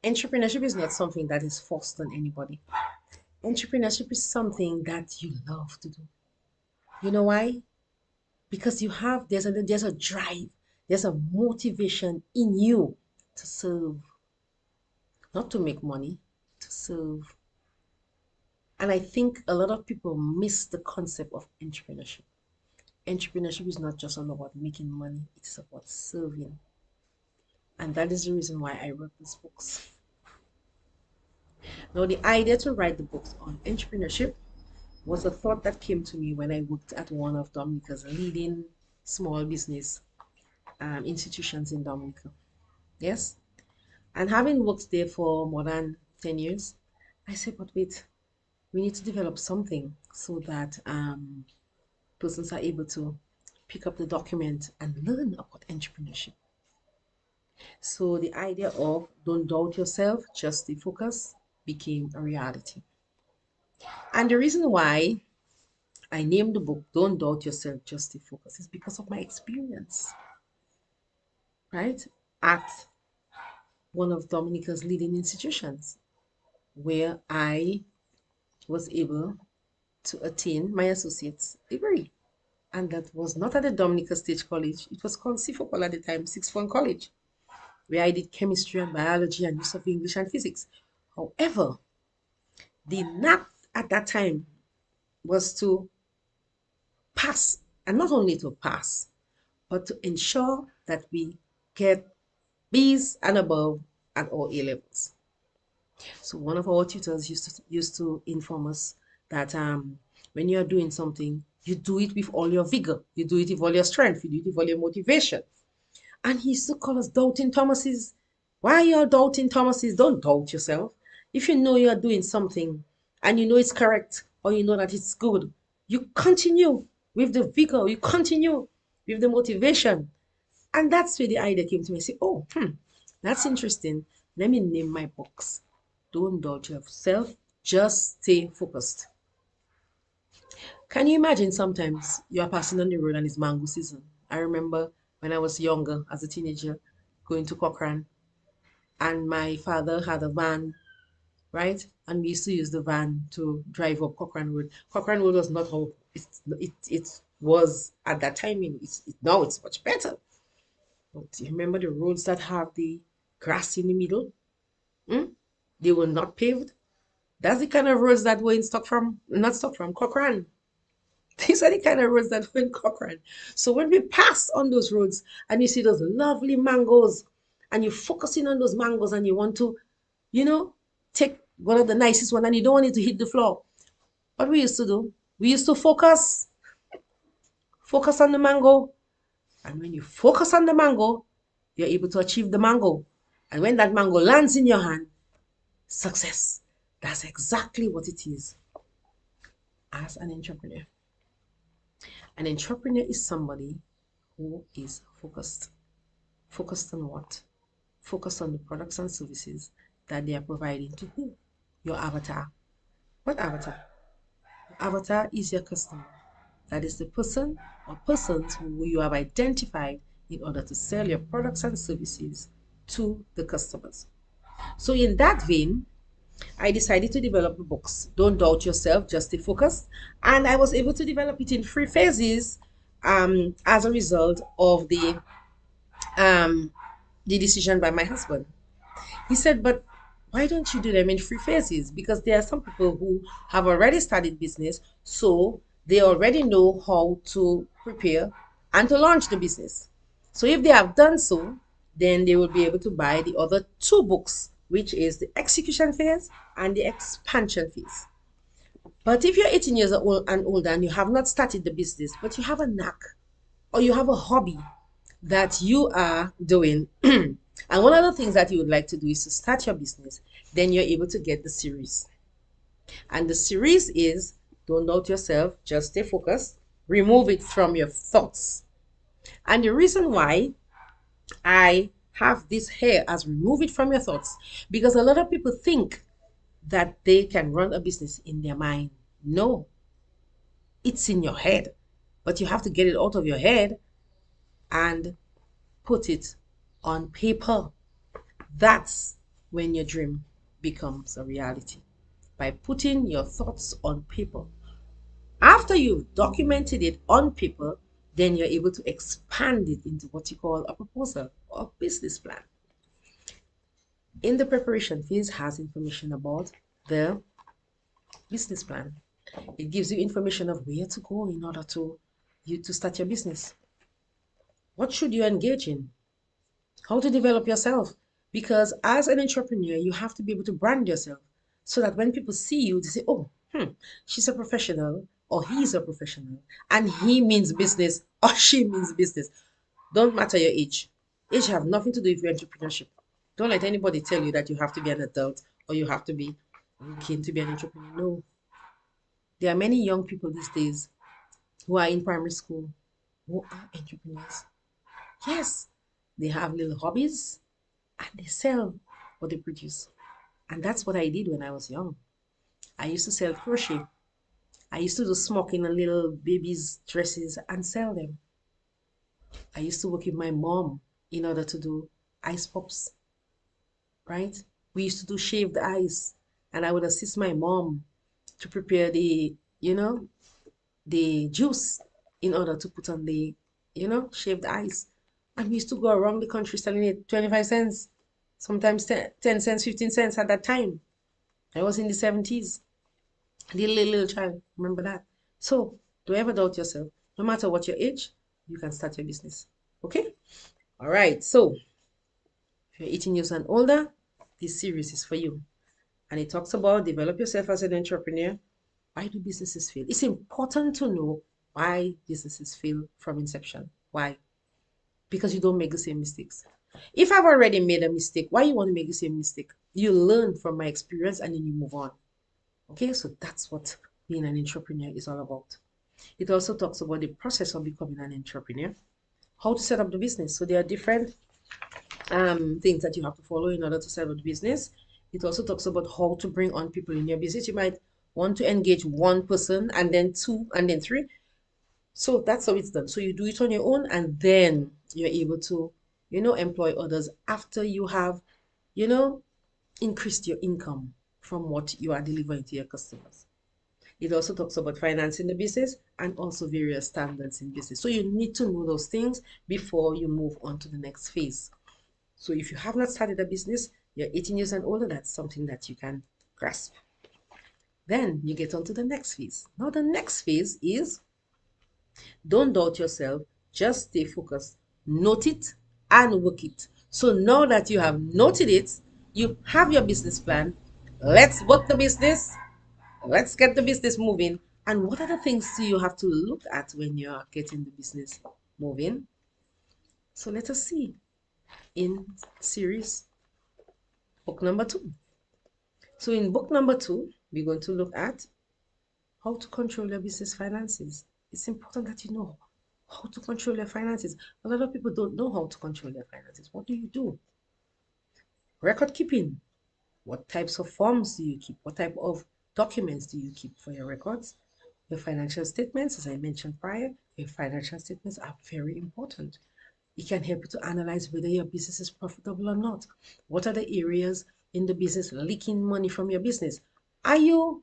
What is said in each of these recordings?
Entrepreneurship is not something that is forced on anybody. Entrepreneurship is something that you love to do. You know why? Because there's a drive, there's a motivation in you to serve, not to make money, to serve. And I think a lot of people miss the concept of entrepreneurship. Entrepreneurship is not just all about making money, it's about serving. And that is the reason why I wrote these books. Now, the idea to write the books on entrepreneurship was a thought that came to me when I worked at one of Dominica's leading small business institutions in Dominica. Yes. And having worked there for more than 10 years, I said, but wait, we need to develop something so that persons are able to pick up the document and learn about entrepreneurship. So the idea of don't doubt yourself, just stay focused became a reality. And the reason why I named the book Don't Doubt Yourself, Just Stay Focused is because of my experience, right? At one of Dominica's leading institutions where I was able to attain my associate's degree. And that was not at the Dominica State College. It was called CFOCOL at the time, Sixth Form College, where I did chemistry and biology and use of English and physics. However, the knack at that time was to pass, and not only to pass, but to ensure that we get B's and above at all A levels. So one of our tutors used to inform us that when you are doing something, you do it with all your vigor, you do it with all your strength, you do it with all your motivation. And he used to call us doubting Thomases. Why you're doubting Thomases? Don't doubt yourself. If you know you're doing something and you know it's correct or you know that it's good, you continue with the vigor, you continue with the motivation. And that's where the idea came to me. I say, oh, that's interesting. Let me name my books. Don't doubt yourself, just stay focused. Can you imagine sometimes you are passing on the road and it's mango season? I remember when I was younger, as a teenager, going to Cochrane, and my father had a van, right? And we used to use the van to drive up Cochrane Road. Cochrane Road was not how it was at that time. Now it's much better. But you remember the roads that have the grass in the middle? Hmm? They were not paved. That's the kind of roads that were in Stockfrom, not Stockfrom, Cochrane. These are the kind of roads that were in Cochrane. So when we pass on those roads and you see those lovely mangoes and you're focusing on those mangoes and you want to, you know, take one of the nicest one and you don't want it to hit the floor. What we used to do, we used to focus on the mango. And when you focus on the mango, you're able to achieve the mango. And when that mango lands in your hand, success. That's exactly what it is as an entrepreneur. An entrepreneur is somebody who is focused. Focused on what? Focused on the products and services that they are providing to who? Your avatar. What avatar? Avatar is your customer. That is the person or persons who you have identified in order to sell your products and services to the customers. So, in that vein, I decided to develop the books. Don't doubt yourself, just stay focused. And I was able to develop it in 3 phases as a result of um, the decision by my husband. He said, but why don't you do them in 3 phases? Because there are some people who have already started business, so they already know how to prepare and to launch the business. So if they have done so, then they will be able to buy the other 2 books, which is the execution phase and the expansion phase. But if you're 18 years old and older and you have not started the business, but you have a knack or you have a hobby that you are doing, and one of the things that you would like to do is to start your business, then you're able to get the series. And the series is don't doubt yourself, just stay focused, remove it from your thoughts. And the reason why I have this here as remove it from your thoughts, because a lot of people think that they can run a business in their mind. No, it's in your head, but you have to get it out of your head and put it on paper. That's when your dream becomes a reality? By putting your thoughts on paper. After you've documented it on paper, then you're able to expand it into what you call a proposal or business plan. In the preparation phase has information about the business plan. It gives you information of where to go in order to start your business. What should you engage in? How to develop yourself? Because as an entrepreneur, you have to be able to brand yourself so that when people see you, they say, "Oh, she's a professional or he's a professional, and he means business or she means business." Don't matter your age. Age have nothing to do with your entrepreneurship. Don't let anybody tell you that you have to be an adult or you have to be keen to be an entrepreneur. No. There are many young people these days who are in primary school who are entrepreneurs. Yes, they have little hobbies and they sell what they produce. And that's what I did when I was young. I used to sell crochet. I used to do smoking on little babies' dresses and sell them. I used to work with my mom in order to do ice pops, right? We used to do shaved ice, and I would assist my mom to prepare the juice in order to put on the, shaved ice. And we used to go around the country selling it 25 cents, sometimes 10 cents, 15 cents at that time. I was in the 70s, little child. Remember that? So, don't ever doubt yourself. No matter what your age, you can start your business. Okay? All right. So, if you're 18 years and older, this series is for you. And it talks about develop yourself as an entrepreneur. Why do businesses fail? It's important to know why businesses fail from inception. Why? Because you don't make the same mistakes. If I've already made a mistake, why you want to make the same mistake? You learn from my experience and then you move on. Okay, so that's what being an entrepreneur is all about. It also talks about the process of becoming an entrepreneur, how to set up the business. So there are different things that you have to follow in order to set up the business. It also talks about how to bring on people in your business. You might want to engage one person and then two and then three. So that's how it's done. So you do it on your own and then you're able to, employ others after you have, you know, increased your income from what you are delivering to your customers. It also talks about financing the business and also various standards in business. So you need to know those things before you move on to the next phase. So if you have not started a business, you're 18 years and older, that's something that you can grasp. Then you get on to the next phase. Now the next phase is don't doubt yourself, just stay focused. Note it and work it. So now that you have noted it, you have your business plan. Let's work the business. Let's get the business moving. And what are the things do you have to look at when you're getting the business moving? So let us see in series book number 2. So in book number 2, we're going to look at how to control your business finances. It's important that you know how to control your finances. A lot of people don't know how to control their finances. What do you do? Record keeping. What types of forms do you keep? What type of documents do you keep for your records? Your financial statements, as I mentioned prior, your financial statements are very important. It can help you to analyze whether your business is profitable or not. What are the areas in the business leaking money from your business? Are you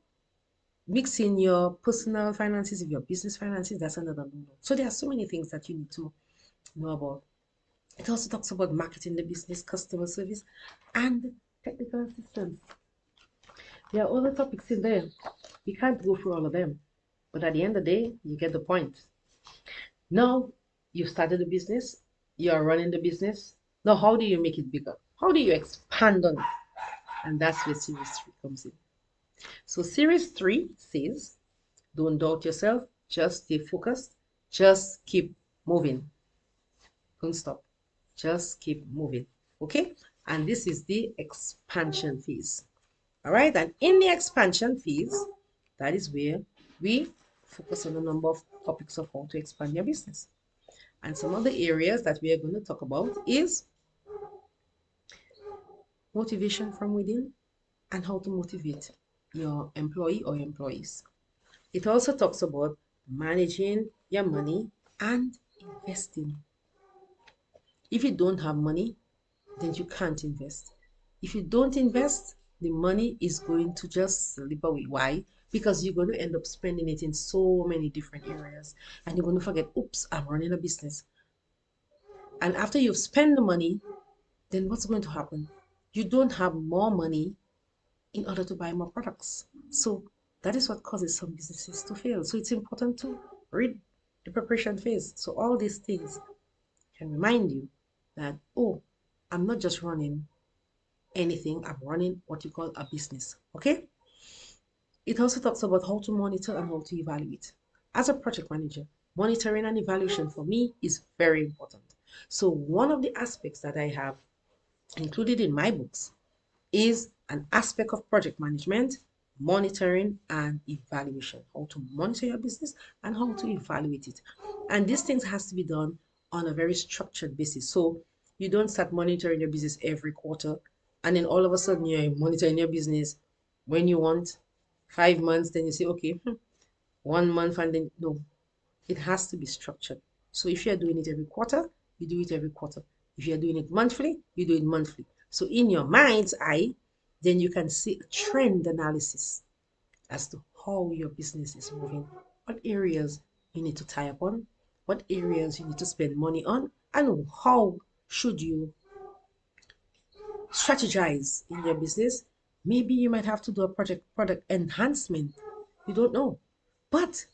mixing your personal finances with your business finances? That's another no. So there are so many things that you need to know about. It also talks about marketing the business, customer service, and technical assistance. There are other topics in there. We can't go through all of them. But at the end of the day, you get the point. Now you've started a business, you're running the business. Now, how do you make it bigger? How do you expand on it? And that's where series 3 comes in. So, series 3 says, don't doubt yourself, just stay focused, just keep moving. Don't stop, just keep moving. Okay? And this is the expansion phase. All right, and in the expansion phase, that is where we focus on a number of topics of how to expand your business. And some of the areas that we are going to talk about is motivation from within and how to motivate your employee or employees. It also talks about managing your money and investing. If you don't have money, then you can't invest. If you don't invest, the money is going to just slip away. Why? Because you're going to end up spending it in so many different areas and you're going to forget, oops, I'm running a business. And after you've spent the money, then what's going to happen? You don't have more money in order to buy more products. So that is what causes some businesses to fail. So it's important to read the preparation phase. So all these things can remind you that, oh, I'm not just running anything, I'm running what you call a business. Okay? It also talks about how to monitor and how to evaluate. As a project manager, monitoring and evaluation for me is very important. So one of the aspects that I have included in my books is an aspect of project management, monitoring and evaluation. How to monitor your business and how to evaluate it. And these things has to be done on a very structured basis. So you don't start monitoring your business every quarter and then all of a sudden you're monitoring your business when you want 5 months, then you say, okay, 1 month, and then no, it has to be structured. So if you're doing it every quarter, you do it every quarter. If you're doing it monthly, you do it monthly. So in your mind's eye, then you can see a trend analysis as to how your business is moving, what areas you need to tie up on, what areas you need to spend money on, and how should you strategize in your business. Maybe you might have to do a product enhancement. You don't know. But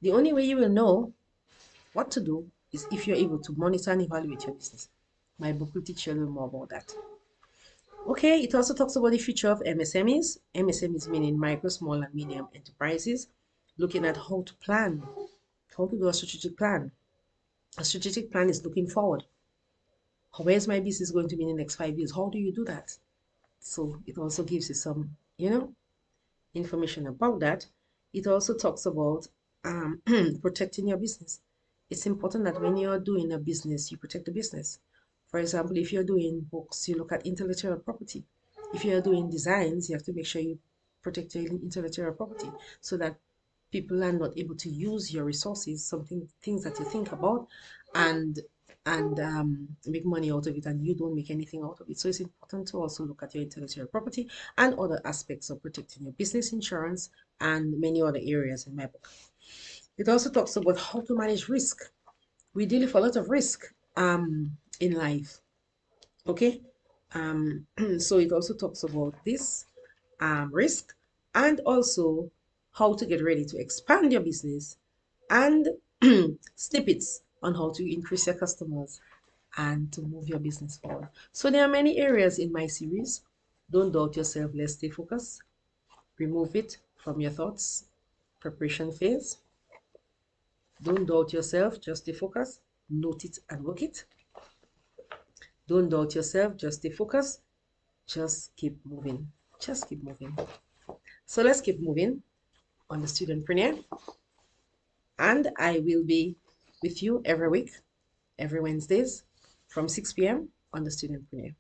the only way you will know what to do is if you're able to monitor and evaluate your business. My book will teach you a little more about that. Okay, it also talks about the future of MSMEs. MSMEs meaning micro, small, and medium enterprises, looking at how to plan, how to do a strategic plan. A strategic plan is looking forward. Where's my business going to be in the next 5 years? How do you do that? So it also gives you some, information about that. It also talks about protecting your business. It's important that when you're doing a business, you protect the business. For example, if you're doing books, you look at intellectual property. If you're doing designs, you have to make sure you protect your intellectual property so that people are not able to use your resources, things that you think about, and make money out of it, and you don't make anything out of it. So it's important to also look at your intellectual property and other aspects of protecting your business, insurance, and many other areas in my book. It also talks about how to manage risk. We deal with a lot of risk in life. Okay. So it also talks about this risk and also how to get ready to expand your business and snippets on how to increase your customers and to move your business forward. So there are many areas in my series. Don't doubt yourself, let's stay focused. Remove it from your thoughts. Preparation phase. Don't doubt yourself, just stay focused. Note it and work it. Don't doubt yourself, just stay focused. Just keep moving. Just keep moving. So let's keep moving on the Studentpreneur. And I will be with you every week, every Wednesdays from 6 p.m. on the Studentpreneur.